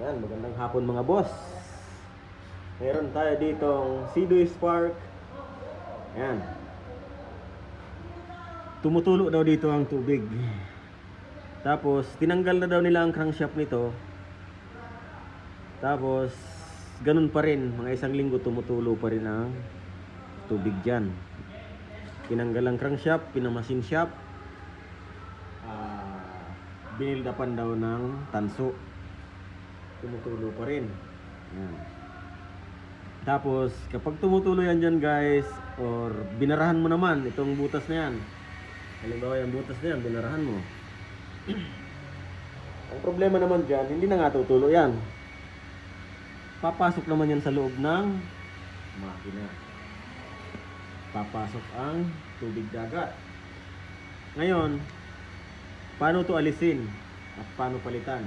Yan, magandang hapon mga boss. Meron tayo ditong Sidui Spark. Yan. Tumutulo daw dito ang tubig. Tapos, tinanggal na daw nila ang crankshaft nito. Tapos, ganun pa rin. Mga isang linggo tumutulo pa rin ang tubig dyan. Tinanggal ang crankshaft, pinamasin shaft. Binildapan daw ng tanso. Tumutulo pa rin. Yan. Tapos, kapag tumutulo yan dyan guys, or binarahan mo naman itong butas na yan. Halimbawa yung butas na yan, binarahan mo. Ang problema naman dyan, hindi na nga tutulo yan. Papasok naman yan sa loob ng makina. Papasok ang tubig dagat. Ngayon, paano to alisin? At paano palitan?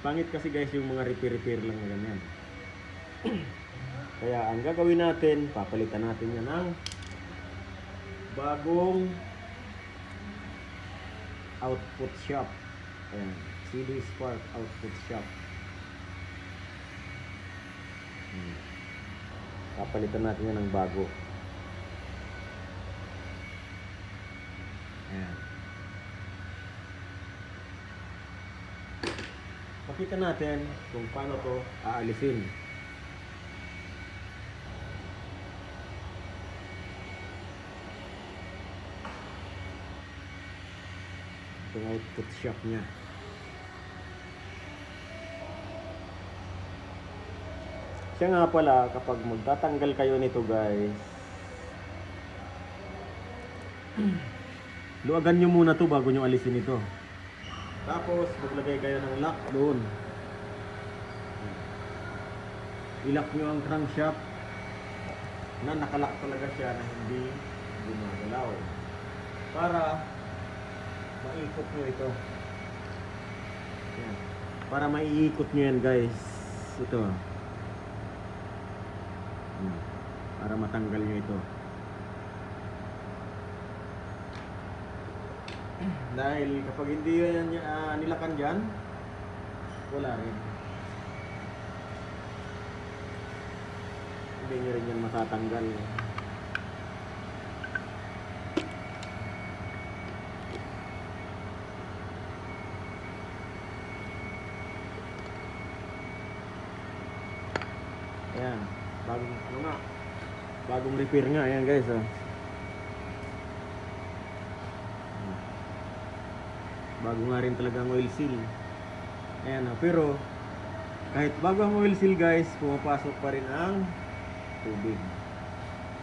Pangit kasi guys yung mga repair lang na ganyan. Kaya ang gagawin natin, papalitan natin yan ng bagong output shaft. Ayan, Sidui Spark output shaft. Papalitan natin yan ng bago. Ayan. Makita natin kung paano to aalisin. Itong output shaft nya. Siya nga pala, kapag magtatanggal kayo nito guys, luagan nyo muna to bago nyo alisin ito. Tapos maglagay kayo ng lock doon. I-lock nyo ang crankshaft na nakalock talaga siya na hindi gumagalaw, para maikot nyo ito. Yan. Para maiikot nyo yan guys. Ito. Para matanggal nyo ito. Dahil kapag hindi yan nilakan dyan, wala rin. Hindi nyo rin yan matatanggal. Ayan, bagong repair nga, ayan guys. Bago nga rin talaga ang oil seal. Ayan, pero kahit bago ang oil seal guys, pumapasok pa rin ang tubig.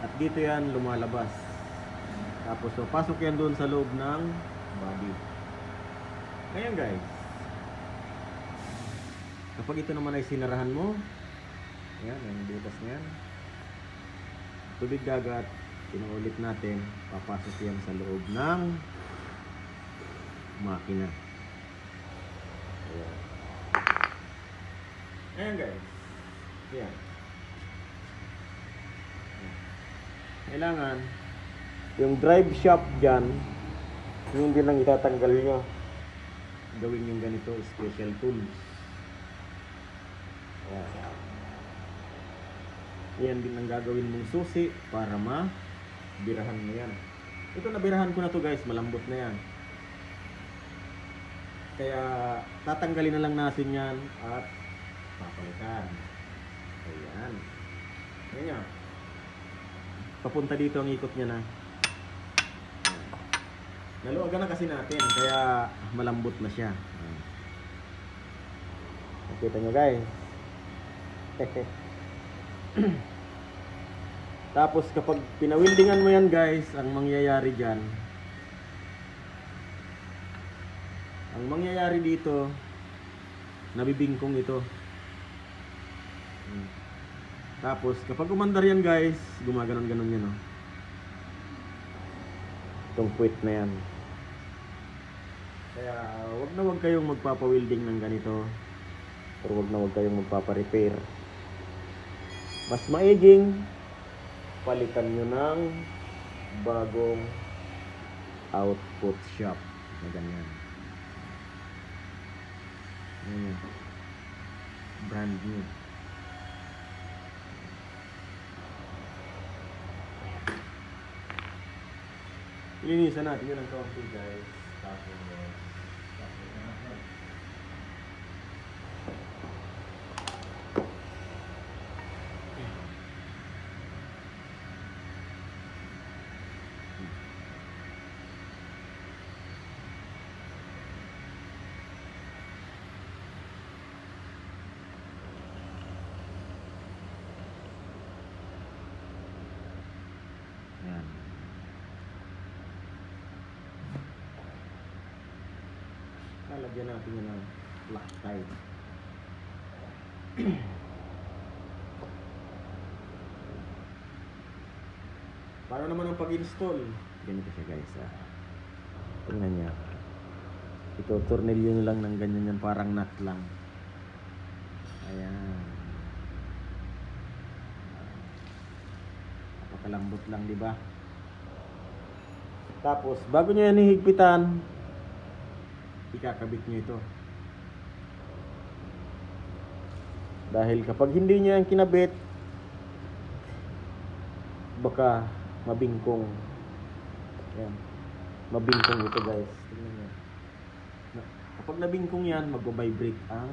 At dito yan lumalabas. Tapos papasok yan doon sa loob ng body. Ngayon guys, kapag ito naman ay sinarahan mo, ayan, ang butas niyan, tubig dagat, pinuulit natin, papasok yan sa loob ng makina. Ayan. Ayan guys. Ayan. Kailangan yung drive shaft dyan, yung din lang itatanggal nyo. Gawin yung ganito, special tools. Ayan. Yan din ang gagawin mong susi para mabirahan mo yan. Ito, nabirahan ko na to guys, malambot na yan. Kaya tatanggalin na lang natin yan at papalitan. Ayan. Ayan yan. Papunta dito ang ikot niya na. Naluagan na kasi natin, kaya malambot na siya. Nakita nyo guys. Tapos kapag pinawildingan mo yan guys, ang mangyayari dyan, ang mangyayari dito, nabibingkong ito. Tapos kapag umandar yan guys, gumaganon-ganon yan, oh. Itong puwit na yan. Kaya wag kayong magpapa-welding ng ganito, or wag kayong magpapa-repair. Mas maiging palitan nyo ng bagong output shaft na ganyan. Ayan. brand new. Linisan natin yun ng kaunti guys. Tapos yan. Lalagyan natin yun ng Loctite. Paano naman ang pag-install? Ganito siya guys. Tingnan niya. Ito, tornilyo lang ng ganyan yan. Parang nut lang. Ayan. Napakalambot lang, di ba? Tapos, bago niya yan hihigpitan, ikakabit niyo ito. Dahil kapag hindi niya yung kinabit, baka mabingkong. Ayan. Mabingkong ito guys. Tingnan niyo. Kapag nabingkong yan, mag-vibrate ang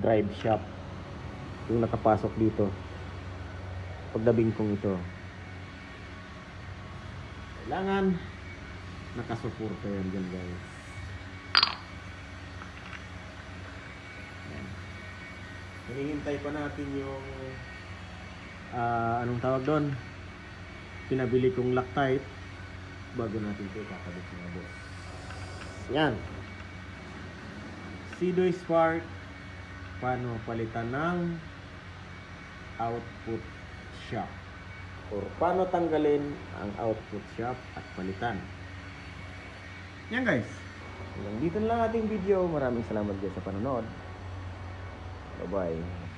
drive shaft. Yung nakapasok dito. Pag nabingkong ito. Kailangan nakasuporta yan dyan guys. Ayan. Hinihintay pa natin yung anong tawag doon? Pinabili kong Loctite bago natin ito kakabit mga boss. Yan. Sidoy Spark. Paano palitan ng output shaft, or paano tanggalin ang output shaft at palitan. Yan guys. Hanggang dito na lang ating video. Maraming salamat guys sa panonood. Bye bye.